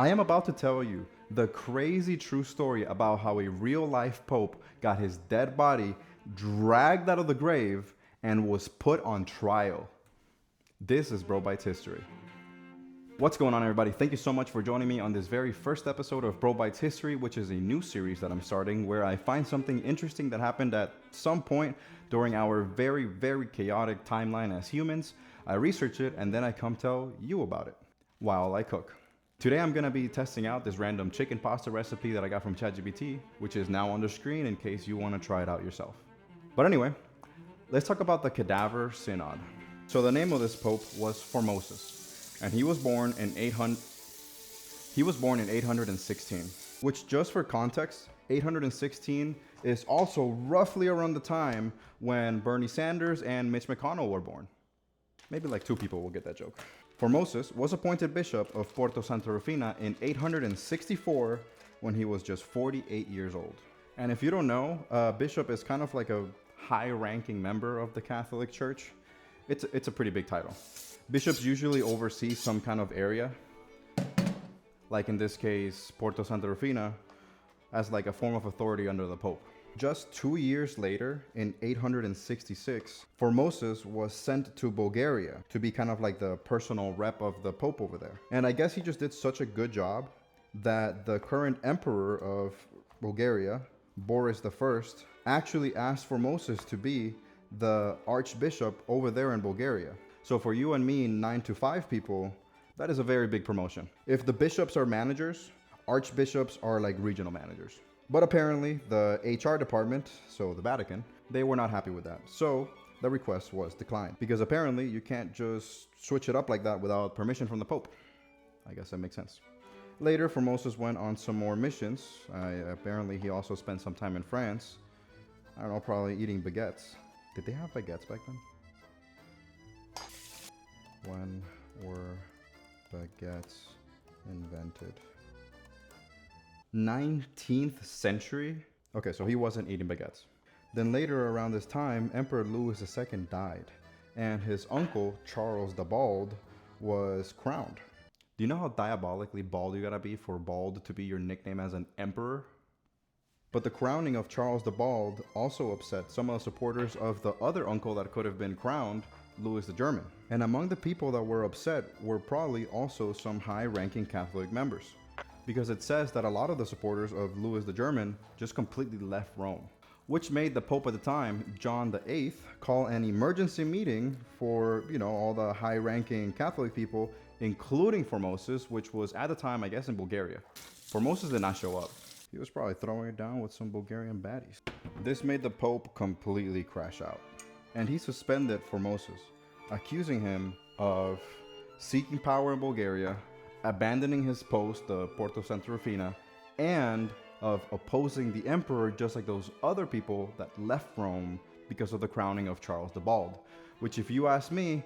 I am about to tell you the crazy true story about how a real-life pope got his dead body dragged out of the grave and was put on trial. This is Bro Bites History. What's going on, everybody? Thank you so much for joining me on this very first episode of Bro Bites History, which is a new series that I'm starting where I find something interesting that happened at some point during our very, very chaotic timeline as humans. I research it and then I come tell you about it while I cook. Today I'm going to be testing out this random chicken pasta recipe that I got from ChatGPT, which is now on the screen in case you want to try it out yourself. But anyway, let's talk about the Cadaver Synod. So the name of this pope was Formosus. And he was born in 816, which, just for context, 816 is also roughly around the time when Bernie Sanders and Mitch McConnell were born. Maybe like two people will get that joke. Formosus was appointed bishop of Porto Santa Rufina in 864 when he was just 48 years old. And if you don't know, bishop is kind of like a high-ranking member of the Catholic Church. It's a pretty big title. Bishops usually oversee some kind of area, like in this case, Porto Santa Rufina, as like a form of authority under the Pope. Just 2 years later, in 866, Formosus was sent to Bulgaria to be kind of like the personal rep of the Pope over there. And I guess he just did such a good job that the current emperor of Bulgaria, Boris I, actually asked Formosus to be the archbishop over there in Bulgaria. So for you and me, 9 to 5 people, that is a very big promotion. If the bishops are managers, archbishops are like regional managers. But apparently the HR department, so the Vatican, they were not happy with that. So the request was declined because apparently you can't just switch it up like that without permission from the Pope. I guess that makes sense. Later, Formosus went on some more missions. Apparently he also spent some time in France. I don't know, probably eating baguettes. Did they have baguettes back then? When were baguettes invented? 19th century? Okay, so he wasn't eating baguettes. Then later around this time, Emperor Louis II died, and his uncle, Charles the Bald, was crowned. Do you know how diabolically bald you gotta be for bald to be your nickname as an emperor? But the crowning of Charles the Bald also upset some of the supporters of the other uncle that could have been crowned, Louis the German. And among the people that were upset were probably also some high-ranking Catholic members, because it says that a lot of the supporters of Louis the German just completely left Rome, which made the Pope at the time, John VIII, call an emergency meeting for, all the high-ranking Catholic people, including Formosus, which was at the time, I guess, in Bulgaria. Formosus did not show up. He was probably throwing it down with some Bulgarian baddies. This made the Pope completely crash out, and he suspended Formosus, accusing him of seeking power in Bulgaria, abandoning his post, the Porto Santa Rufina, and of opposing the emperor just like those other people that left Rome because of the crowning of Charles the Bald, which, if you ask me,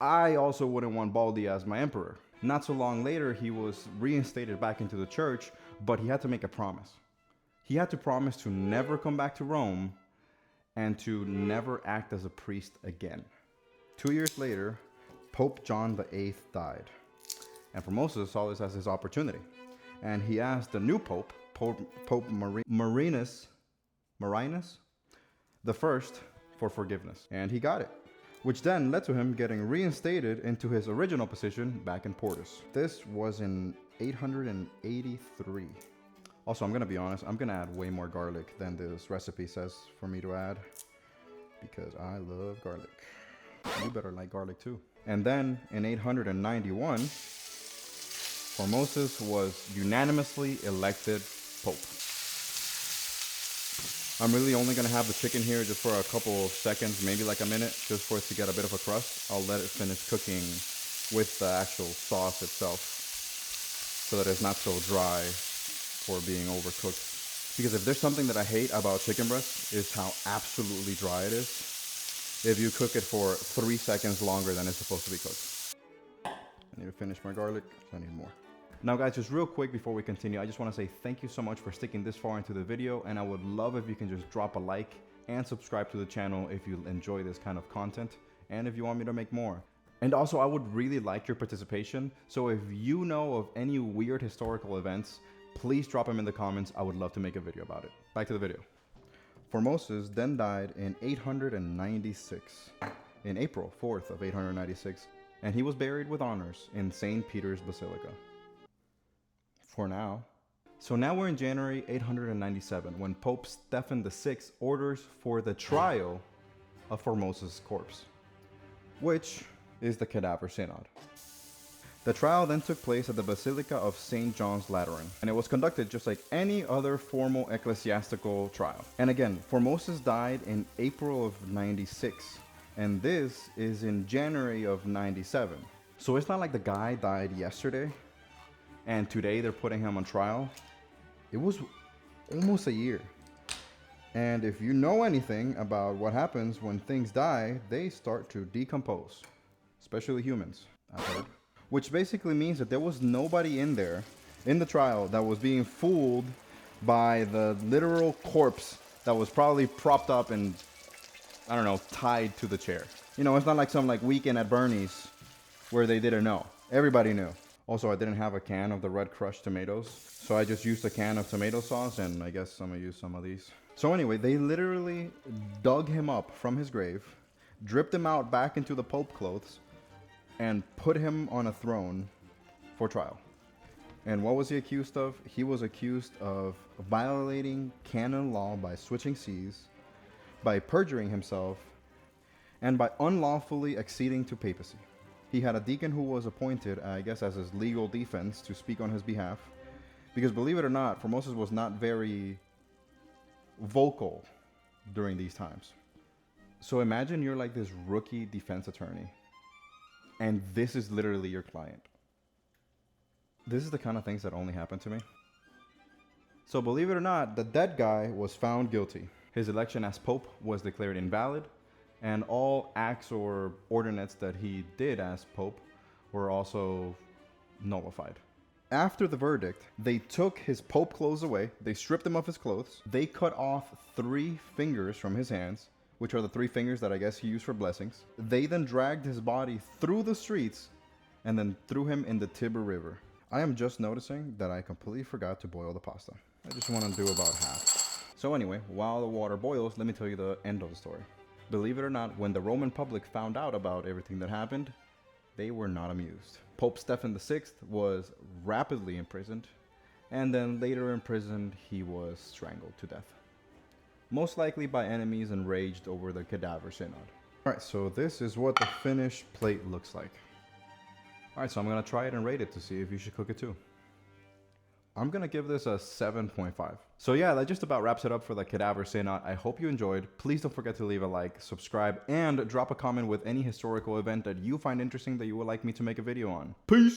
I also wouldn't want Baldy as my emperor. Not so long later, he was reinstated back into the church, but he had to make a promise. He had to promise to never come back to Rome and to never act as a priest again. 2 years later, Pope John VIII died, and Formosus saw this as his opportunity, and he asked the new Pope, Pope Marinus the First, for forgiveness, and he got it, which then led to him getting reinstated into his original position back in Portus. This was in 883. Also, I'm gonna be honest, I'm gonna add way more garlic than this recipe says for me to add, because I love garlic. You better like garlic too. And then in 891, Formosus was unanimously elected Pope. I'm really only gonna have the chicken here just for a couple of seconds, maybe like a minute, just for it to get a bit of a crust. I'll let it finish cooking with the actual sauce itself, so that it's not so dry for being overcooked. Because if there's something that I hate about chicken breast, is how absolutely dry it is if you cook it for 3 seconds longer than it's supposed to be cooked. I need to finish my garlic, so I need more. Now guys, just real quick before we continue, I just want to say thank you so much for sticking this far into the video, and I would love if you can just drop a like and subscribe to the channel if you enjoy this kind of content, and if you want me to make more. And also, I would really like your participation. So if you know of any weird historical events, please drop them in the comments. I would love to make a video about it. Back to the video. Formosus then died in 896, in April 4th of 896, and he was buried with honors in St. Peter's Basilica. For now. So now we're in January 897, when Pope Stephen VI orders for the trial of Formosus' corpse, which is the Cadaver Synod. The trial then took place at the Basilica of St. John's Lateran, and it was conducted just like any other formal ecclesiastical trial. And again, Formosus died in April of 96, and this is in January of 97. So it's not like the guy died yesterday, and today they're putting him on trial. It was almost a year. And if you know anything about what happens when things die, they start to decompose. Especially humans, I've heard. Which basically means that there was nobody in there, in the trial, that was being fooled by the literal corpse that was probably propped up and, I don't know, tied to the chair. You know, it's not like some like Weekend at Bernie's where they didn't know. Everybody knew. Also, I didn't have a can of the red crushed tomatoes, so I just used a can of tomato sauce, and I guess I'm gonna use some of these. So anyway, they literally dug him up from his grave, dripped him out back into the Pope clothes, and put him on a throne for trial. And what was he accused of? He was accused of violating canon law by switching sees, by perjuring himself, and by unlawfully acceding to papacy. He had a deacon who was appointed, I guess, as his legal defense to speak on his behalf. Because believe it or not, Formosus was not very vocal during these times. So imagine you're like this rookie defense attorney, and this is literally your client. This is the kind of things that only happen to me. So believe it or not, the dead guy was found guilty. His election as Pope was declared invalid, and all acts or ordinates that he did as Pope were also nullified. After the verdict, they took his Pope clothes away, they stripped him of his clothes, they cut off 3 fingers from his hands, which are the 3 fingers that I guess he used for blessings. They then dragged his body through the streets and then threw him in the Tiber River. I am just noticing that I completely forgot to boil the pasta. I just want to do about half. So anyway, while the water boils, let me tell you the end of the story. Believe it or not, when the Roman public found out about everything that happened, they were not amused. Pope Stephen VI was rapidly imprisoned, and then later imprisoned, he was strangled to death. Most likely by enemies enraged over the Cadaver Synod. Alright, so this is what the finished plate looks like. Alright, so I'm going to try it and rate it to see if you should cook it too. I'm going to give this a 7.5. So yeah, that just about wraps it up for the Cadaver Synod. I hope you enjoyed. Please don't forget to leave a like, subscribe, and drop a comment with any historical event that you find interesting that you would like me to make a video on. Peace!